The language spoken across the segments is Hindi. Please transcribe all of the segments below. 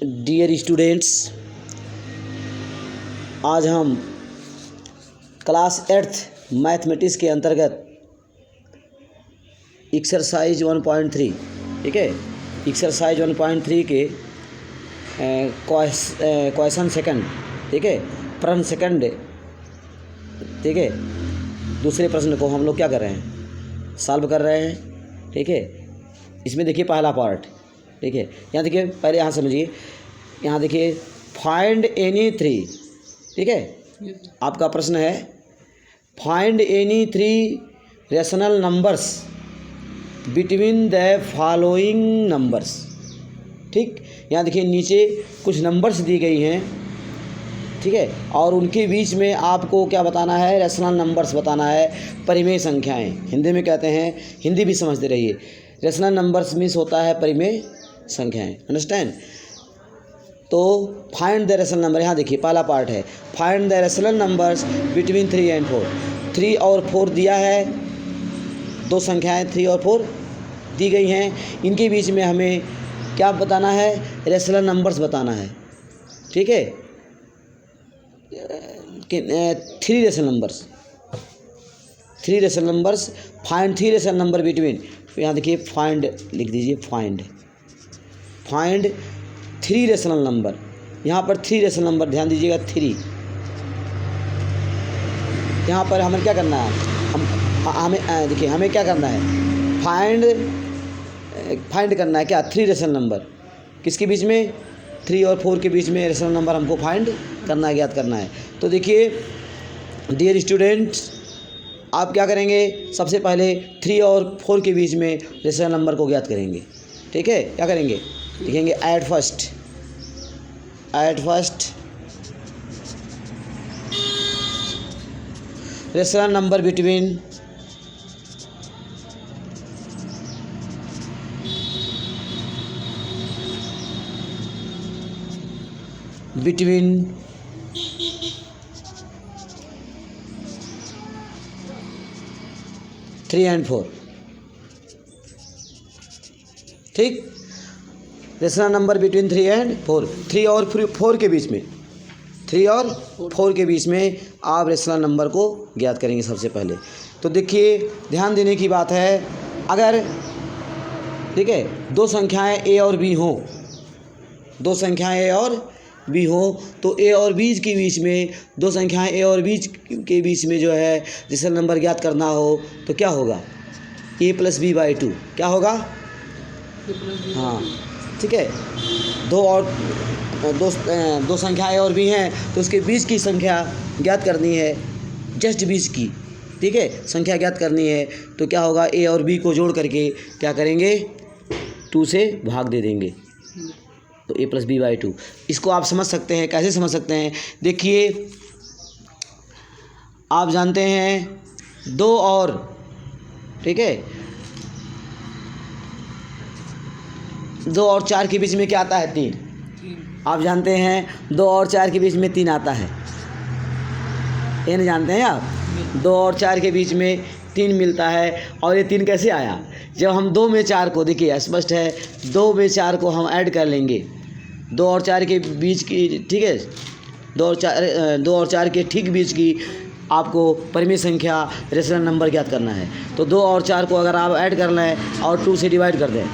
डियर स्टूडेंट्स, आज हम क्लास 8th मैथमेटिक्स के अंतर्गत एक्सरसाइज 1.3, ठीक है, एक्सरसाइज 1.3 के क्वेश्चन सेकंड, ठीक है, प्रश्न सेकंड, ठीक है, दूसरे प्रश्न को हम लोग क्या कर रहे हैं, सॉल्व कर रहे हैं, ठीक है। इसमें देखिए पहला पार्ट, ठीक है, यहाँ देखिए, पहले यहाँ समझिए, यहाँ देखिए फाइंड एनी थ्री, ठीक है, आपका प्रश्न है find any three rational numbers between the following numbers, ठीक। यहाँ देखिए नीचे कुछ नंबर्स दी गई हैं, ठीक है, और उनके बीच में आपको क्या बताना है, रेशनल नंबर्स बताना है, परिमेय संख्याएं, हिंदी में कहते हैं, हिंदी भी समझते रहिए, रेशनल नंबर्स मीन्स होता है परिमेय संख्याएं, अंडरस्टैंड। तो फाइंड द रेशनल नंबर, यहाँ देखिए पहला पार्ट है find the rational numbers between 3 and 4। 3 और 4 दिया है, दो संख्याएं 3 और 4 दी गई हैं, इनके बीच में हमें क्या बताना है, रेशनल नंबर्स बताना है, ठीक है। 3 rational numbers, find 3 rational number between, यहाँ देखिए फाइंड लिख दीजिए, फाइंड 3 रेशनल नंबर, यहाँ पर 3 रेशनल नंबर, ध्यान दीजिएगा 3। यहाँ पर हमें क्या करना है, हमें देखिए हमें क्या करना है, फाइंड करना है क्या, 3 रेशनल नंबर, किसके बीच में, 3 और 4 के बीच में रेशनल नंबर हमको फाइंड करना है, ज्ञात करना है। तो देखिए डियर स्टूडेंट्स, आप क्या करेंगे, सबसे पहले 3 और 4 के बीच में रेशनल नंबर को ज्ञात करेंगे, ठीक है। क्या करेंगे, लिखेंगे at first rational number between 3 and 4, ठीक। रेशनल नंबर बिटवीन 3 and 4, 3 और 4 के बीच में, 3 और 4 के बीच में आप रेशनल नंबर को ज्ञात करेंगे सबसे पहले। तो देखिए ध्यान देने की बात है, अगर ठीक है दो संख्याएं ए और बी हों, दो संख्याएं ए और बी हो, तो ए और बी के बीच में, दो संख्याएं ए और बी के बीच में जो है रेशनल नंबर ज्ञात करना हो तो क्या होगा, a + b/2, क्या होगा, हाँ, ठीक है। दो संख्या ए और बी हैं, तो उसके बीच की संख्या ज्ञात करनी है, जस्ट बीच की, ठीक है, संख्या ज्ञात करनी है। तो क्या होगा, ए और बी को जोड़ करके क्या करेंगे, 2 से भाग दे देंगे, तो a + b/2। इसको आप समझ सकते हैं, कैसे समझ सकते हैं, देखिए आप जानते हैं 2 और, ठीक है, 2 और 4 के बीच में क्या आता है, 3। आप जानते हैं 2 और 4 के बीच में 3 आता है, ये नहीं जानते हैं आप, 2 और 4 के बीच में 3 मिलता है। और ये 3 कैसे आया, जब हम 2 में 4 को, देखिए स्पष्ट है, 2 में 4 को हम ऐड कर लेंगे, 2 और 4 के बीच की, ठीक है, 2 और 4 के ठीक बीच की आपको परिमेय संख्या रेशनल नंबर ज्ञात करना है। तो 2 और 4 को अगर आप ऐड कर लें और 2 से डिवाइड कर दें,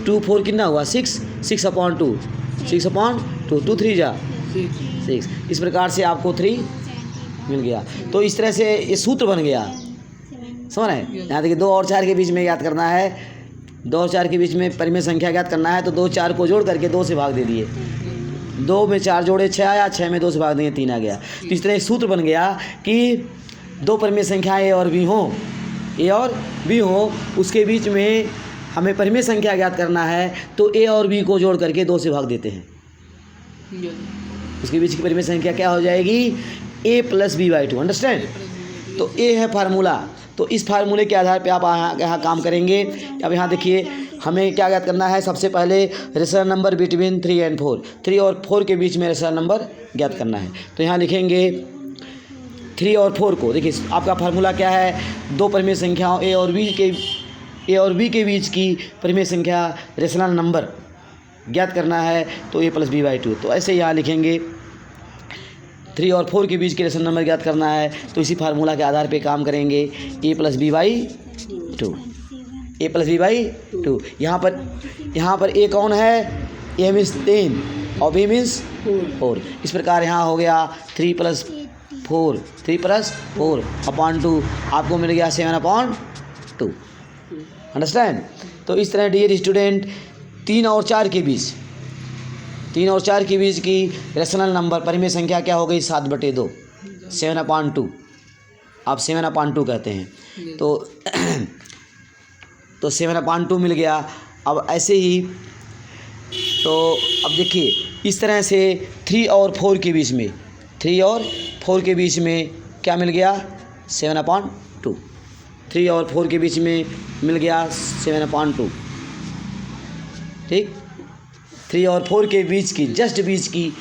2 4 कितना हुआ, 6, 6/2, 6/2, 2 3 जा 6, इस प्रकार से आपको 3 मिल गया। तो इस तरह से ये सूत्र बन गया, समझ रहे हैं। यहाँ देखिए 2 और 4 के बीच में ज्ञात करना है, 2 और 4 के बीच में परिमेय संख्या ज्ञात करना है, तो 2 4 को जोड़ करके 2 से भाग दे दिए, 2 में 4 जोड़े 6 आया, 6 में 2 से भाग देंगे 3 आ गया। तो इस तरह एक सूत्र बन गया कि दो परिमेय संख्याएं ए और बी हों, उसके बीच में हमें परिमेय संख्या ज्ञात करना है, तो ए और बी को जोड़ करके 2 से भाग देते हैं, उसके बीच की परिमेय संख्या क्या हो जाएगी, a + b/2, अंडरस्टैंड। तो ए है फार्मूला, तो इस फार्मूले के आधार पे आप यहाँ काम करेंगे। अब यहाँ देखिए हमें क्या ज्ञात करना है, सबसे पहले रेशनल नंबर बिटवीन 3 and 4, 3 और 4 के बीच में रेशनल नंबर ज्ञात करना है। तो यहाँ लिखेंगे 3 और 4 को, देखिए आपका फार्मूला क्या है, दो परिमेय संख्याओं ए और बी के बीच की परिमेय संख्या रेशनल नंबर, ज्ञात करना है तो a plus B by two. तो ऐसे यहाँ लिखेंगे 3 और 4 के बीच के रेशनल नंबर ज्ञात करना है तो इसी फार्मूला के आधार पे काम करेंगे। a plus B by two, a plus B by two. यहाँ पर a कौन है, a मीन्स 10 और b मीन्स 4। इस प्रकार यहाँ हो गया 3 प्लस 4 अपॉन 2, आपको मिल गया 7/2। अंडरस्टैंड। तो इस तरह डियर स्टूडेंट 3 और 4 के बीच की रेशनल नंबर परिमेय संख्या क्या हो गई, 7/2, 7/2। आप 7/2 कहते हैं तो 7/2 मिल गया। अब ऐसे ही तो अब देखिए इस तरह से 3 और 4 के बीच में क्या मिल गया, 7/2। 3 और 4 के बीच में मिल गया 7/2। ठीक, 3 और 4 के बीच की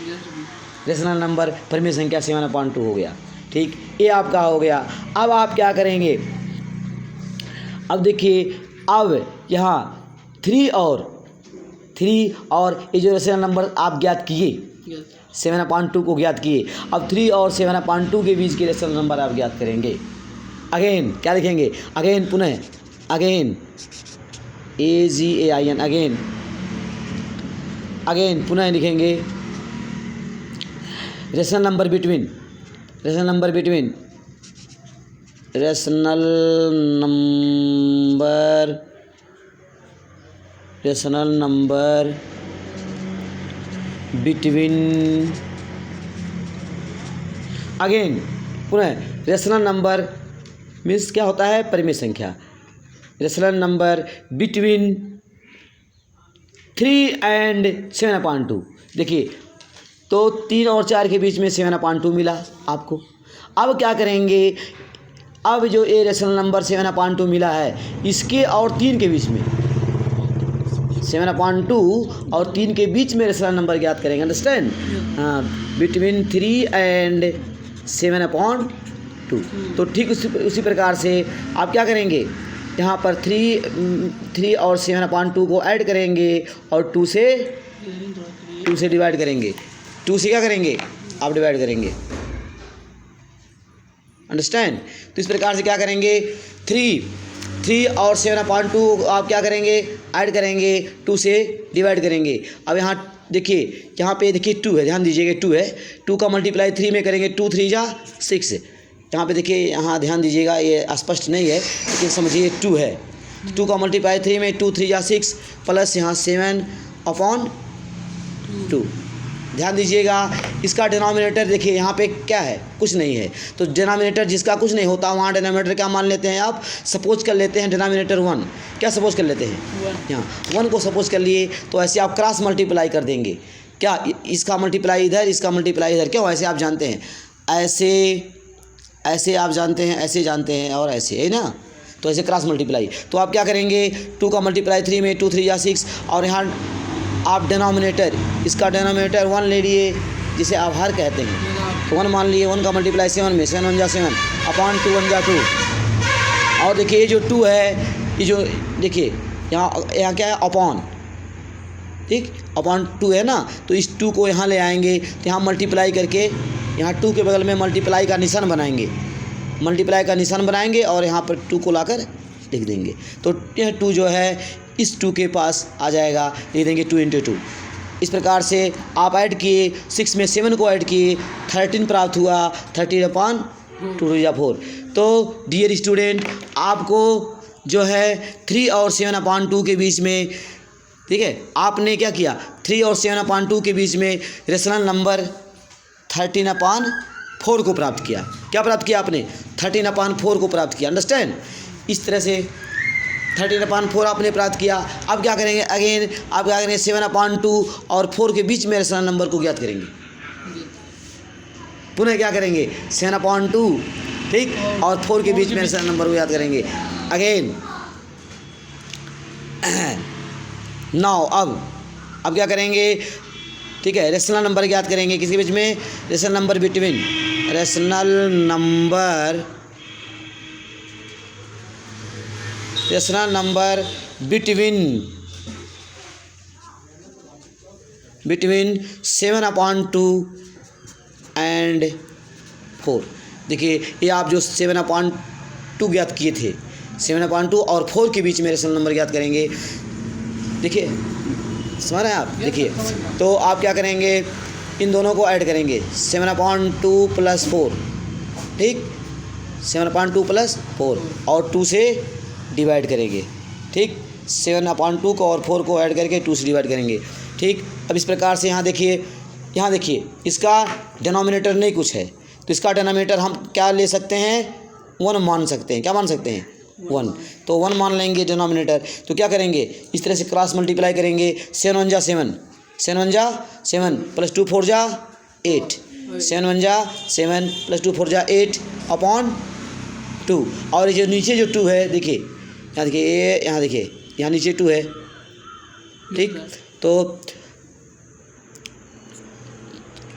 रेशनल नंबर परिमेय संख्या 7/2 हो गया। ठीक, ये आपका हो गया। अब आप क्या करेंगे, अब देखिए अब यहाँ 3 और ये जो रेशनल नंबर आप ज्ञात किए 7/2 को ज्ञात किए, अब 3 और 7/2 के बीच के रेशनल नंबर आप ज्ञात करेंगे। अगेन क्या लिखेंगे, अगेन पुनः अगेन AGAIN अगेन पुनः लिखेंगे रेशनल नंबर बिटवीन अगेन पुनः रेशनल नंबर मीन्स क्या होता है, परिमेय संख्या। Rational number between 3 and 7/2। देखिए तो 3 और 4 के बीच में 7/2 मिला आपको। अब क्या करेंगे, अब जो ये रेशनल नंबर 7/2 मिला है इसके और 3 के बीच में 7/2 और 3 के बीच में रेशनल नंबर ज्ञात करेंगे। अंडरस्टैंड। हाँ, बिटवीन 3 and 7/2। तो ठीक उसी प्रकार से आप क्या करेंगे, यहाँ पर 3 और 7/2 को ऐड करेंगे और 2 से डिवाइड करेंगे। 2 से क्या करेंगे, आप डिवाइड करेंगे। अंडरस्टैंड। तो इस प्रकार से क्या करेंगे, 3 और 7/2 आप क्या करेंगे, ऐड करेंगे, 2 से डिवाइड करेंगे। अब यहाँ देखिए, यहाँ पे देखिए 2 है, ध्यान दीजिएगा 2 है, 2 का मल्टीप्लाई 3 में करेंगे, 2 3 जा 6। यहाँ पे देखिए, यहाँ ध्यान दीजिएगा, ये स्पष्ट नहीं है लेकिन समझिए 2 है, 2 का मल्टीप्लाई 3 में 2 3 जा 6 प्लस यहाँ 7/2। ध्यान दीजिएगा, इसका डिनोमिनेटर देखिए यहाँ पे क्या है, कुछ नहीं है। तो डिनोमिनेटर जिसका कुछ नहीं होता वहाँ डिनोमिनेटर क्या मान लेते हैं आप, सपोज कर लेते हैं डिनोमिनेटर 1। क्या सपोज कर लेते हैं, यहाँ 1 को सपोज कर लिए। तो ऐसे आप क्रॉस मल्टीप्लाई कर देंगे, क्या इसका मल्टीप्लाई इधर, इसका मल्टीप्लाई इधर, क्यों ऐसे आप जानते हैं, ऐसे आप जानते हैं, ऐसे जानते हैं और ऐसे, है ना। तो ऐसे क्रॉस मल्टीप्लाई। तो आप क्या करेंगे, 2 का मल्टीप्लाई 3 में 2 3 जा 6 और यहाँ आप डिनोमिनेटर, इसका डिनोमिनेटर 1 ले लिए जिसे आप हर कहते हैं। तो 1 मान लिए, 1 का मल्टीप्लाई 7 में, 7 1 जा 7 अपॉन 2 1 जा 2। और देखिए ये जो 2 है, ये जो देखिए यहाँ क्या है, अपॉन, ठीक, अपॉन 2 है ना। तो इस 2 को यहाँ ले आएंगे, तो यहाँ मल्टीप्लाई करके यहाँ 2 के बगल में मल्टीप्लाई का निशान बनाएंगे और यहाँ पर 2 को लाकर लिख देंगे। तो यह 2 जो है इस 2 के पास आ जाएगा, लिख देंगे 2 × 2। इस प्रकार से आप ऐड किए, 6 में 7 को ऐड किए, 13 प्राप्त हुआ, 13/2 या 4। तो डियर स्टूडेंट, आपको जो है 3 और 7/2 के बीच में, ठीक है, आपने क्या किया, 3 और 7/2 के बीच में रेशनल नंबर 13/4 को प्राप्त किया। क्या प्राप्त किया आपने, 13/4 को प्राप्त किया। अंडरस्टैंड। इस तरह से 13/4 आपने प्राप्त किया। अब क्या करेंगे, अगेन आप क्या करेंगे, 7/2 और 4 के बीच में रेशनल नंबर को ज्ञात करेंगे। पुनः क्या करेंगे, 7/2, ठीक, और 4 के बीच में रेशनल नंबर को ज्ञात करेंगे। अगेन नाउ अब क्या करेंगे, ठीक है, रेशनल नंबर ज्ञात करेंगे किसके बीच में, rational number between between 7/2 and 4। देखिए ये आप जो 7/2 ज्ञात किए थे, 7/2 और 4 के बीच में रेशनल नंबर ज्ञात करेंगे। देखिए समझ रहे हैं आप? देखिए तो आप क्या करेंगे, इन दोनों को ऐड करेंगे, 7/2 + 4, ठीक, 7/2 + 4 और 2 से डिवाइड करेंगे, ठीक, 7/2 को और 4 को ऐड करके 2 से डिवाइड करेंगे, ठीक। अब इस प्रकार से यहाँ देखिए इसका डिनोमिनेटर नहीं कुछ है, तो इसका डिनोमिनेटर हम क्या ले सकते हैं, 1 मान सकते हैं। क्या मान सकते हैं? 1। तो 1 मान लेंगे डिनोमिनेटर। तो क्या करेंगे, इस तरह से क्रॉस मल्टीप्लाई करेंगे, 7 1 जा 7, 7 1 जा 7 + 2 4 जा 8, 7 1 जा 7 + 2 4 जा 8 अपॉन 2। और ये जो नीचे जो 2 है, देखिए यहाँ देखिए, यहाँ देखिए, यहाँ नीचे 2 है, ठीक। तो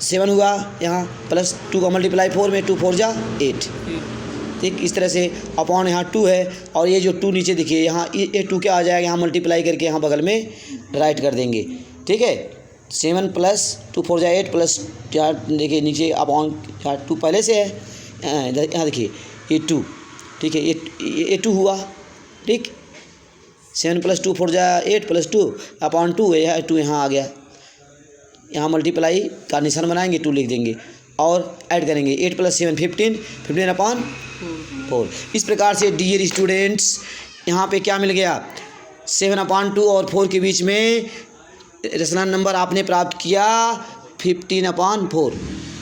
7 हुआ यहाँ, प्लस 2 का मल्टीप्लाई 4 में, 2 4 जा 8, ठीक। इस तरह से अपॉन यहाँ 2 है, और ये जो 2 नीचे देखिए यहाँ, ये 2 क्या आ जाएगा, यहाँ मल्टीप्लाई करके यहाँ बगल में राइट कर देंगे, ठीक है। 7 + 2 4 जा 8 प्लस यहाँ देखिए नीचे अपॉन 2 पहले से है, यहाँ देखिए ये 2, ठीक है, ये 2 हुआ, ठीक। 7 + 2 4 जा 8 प्लस 2 अपॉन 2 है, यह 2 यहाँ आ गया, यहाँ मल्टीप्लाई का निशान बनाएंगे, 2 लिख देंगे और ऐड करेंगे, 8 + 7 15, 15/4। इस प्रकार से डियर स्टूडेंट्स यहाँ पे क्या मिल गया, 7/2 और 4 के बीच में रेशनल नंबर आपने प्राप्त किया 15/4।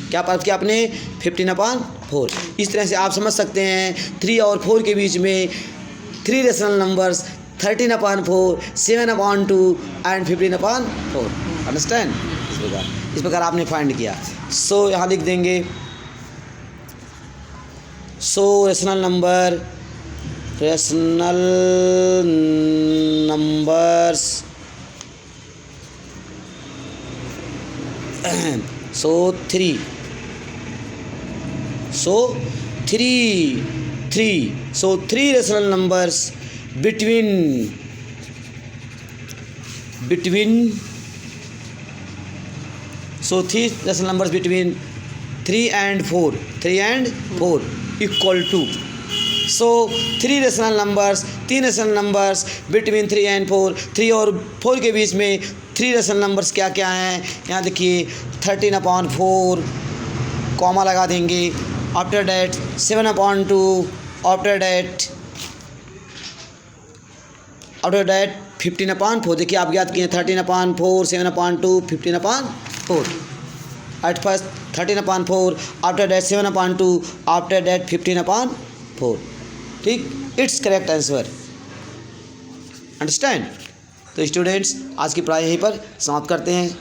क्या प्राप्त किया आपने? 15/4। इस तरह से आप समझ सकते हैं 3 और 4 के बीच में 3 रेशनल नंबर्स 13/4, 7/2 एंड 15/4। अंडरस्टैंड? इस प्रकार आपने फाइंड किया। सो यहाँ लिख देंगे, सो rational numbers so 3 rational numbers between so 3 rational numbers between 3 and 4 equal to, so 3 rational numbers, 3 rational numbers between 3 and 4, 3 और 4 के बीच में 3 रेशनल नंबर्स क्या क्या हैं, यहाँ देखिए 13/4 कॉमा लगा देंगे, आफ्टर डैट 7/2, आफ्टर डैट 15/4। देखिए आप याद किए 13/4, 7/2, 15/4। At first 13/4, after that 7/2, after that 15/4, ठीक। It's correct answer. अंडरस्टैंड? तो स्टूडेंट्स आज की पढ़ाई यहीं पर समाप्त करते हैं।